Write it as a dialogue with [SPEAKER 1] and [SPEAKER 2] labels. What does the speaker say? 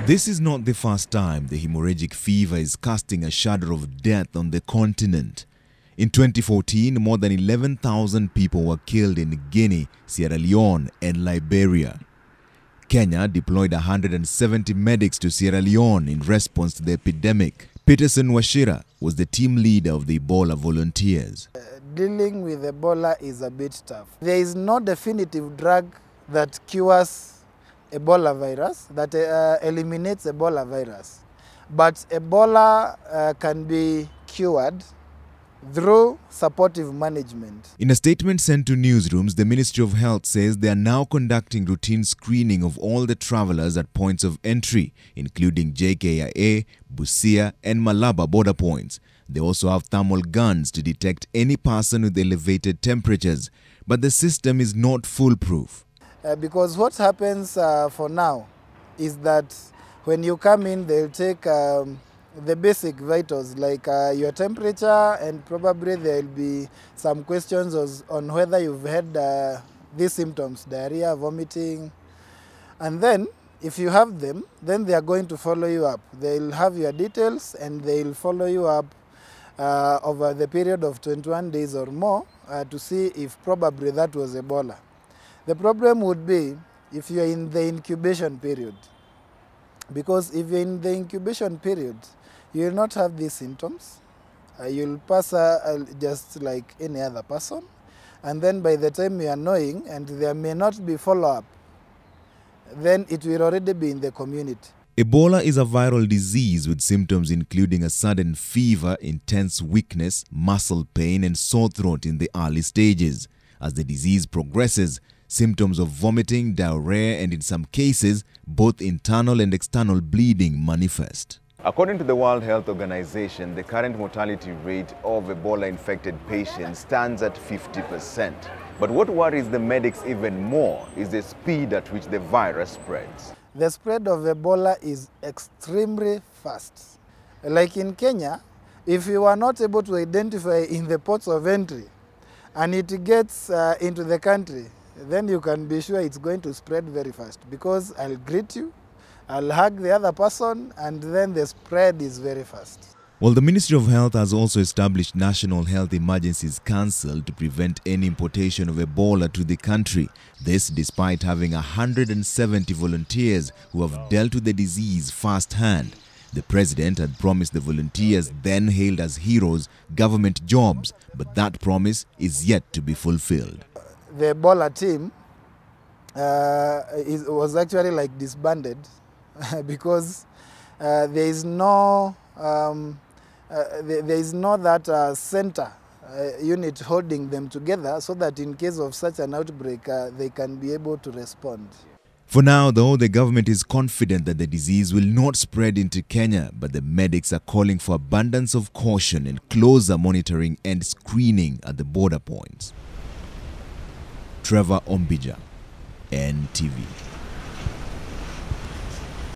[SPEAKER 1] This is not the first time the hemorrhagic fever is casting a shadow of death on the continent. In 2014, more than 11,000 people were killed in Guinea, Sierra Leone, and Liberia. Kenya deployed 170 medics to Sierra Leone in response to the epidemic. Peterson Washira was the team leader of the Ebola volunteers.
[SPEAKER 2] Dealing with Ebola is a bit tough. There is no definitive drug that cures Ebola virus, that eliminates Ebola virus. But Ebola can be cured through supportive management.
[SPEAKER 1] In a statement sent to newsrooms, the Ministry of Health says they are now conducting routine screening of all the travelers at points of entry, including JKIA, Busia and Malaba border points. They also have thermal guns to detect any person with elevated temperatures, but the system is not foolproof.
[SPEAKER 2] Because what happens for now is that when you come in, they'll take the basic vitals like your temperature, and probably there'll be some questions on whether you've had these symptoms, diarrhea, vomiting. And then if you have them, then they are going to follow you up. They'll have your details and they'll follow you up over the period of 21 days or more to see if probably that was Ebola. The problem would be if you're in the incubation period, because if you're in the incubation period, you will not have these symptoms. You'll pass just like any other person, and then by the time you are knowing, and there may not be follow-up, then it will already be in the community.
[SPEAKER 1] Ebola is a viral disease with symptoms including a sudden fever, intense weakness, muscle pain, and sore throat in the early stages. As the disease progresses, symptoms of vomiting, diarrhea, and in some cases, both internal and external bleeding manifest.
[SPEAKER 3] According to the World Health Organization, the current mortality rate of Ebola-infected patients stands at 50%. But what worries the medics even more is the speed at which the virus spreads.
[SPEAKER 2] The spread of Ebola is extremely fast. Like in Kenya, if you are not able to identify in the ports of entry and it gets into the country, then you can be sure it's going to spread very fast, because I'll greet you, I'll hug the other person, and then the spread is very fast.
[SPEAKER 1] Well, the Ministry of Health has also established National Health Emergencies Council to prevent any importation of Ebola to the country. This despite having 170 volunteers who have dealt with the disease firsthand. The president had promised the volunteers, then hailed as heroes, government jobs, but that promise is yet to be fulfilled.
[SPEAKER 2] The Ebola team was actually like disbanded because there is no that center unit holding them together, so that in case of such an outbreak they can be able to respond.
[SPEAKER 1] For now, though, the government is confident that the disease will not spread into Kenya, but the medics are calling for abundance of caution and closer monitoring and screening at the border points. Trevor Ombija, NTV.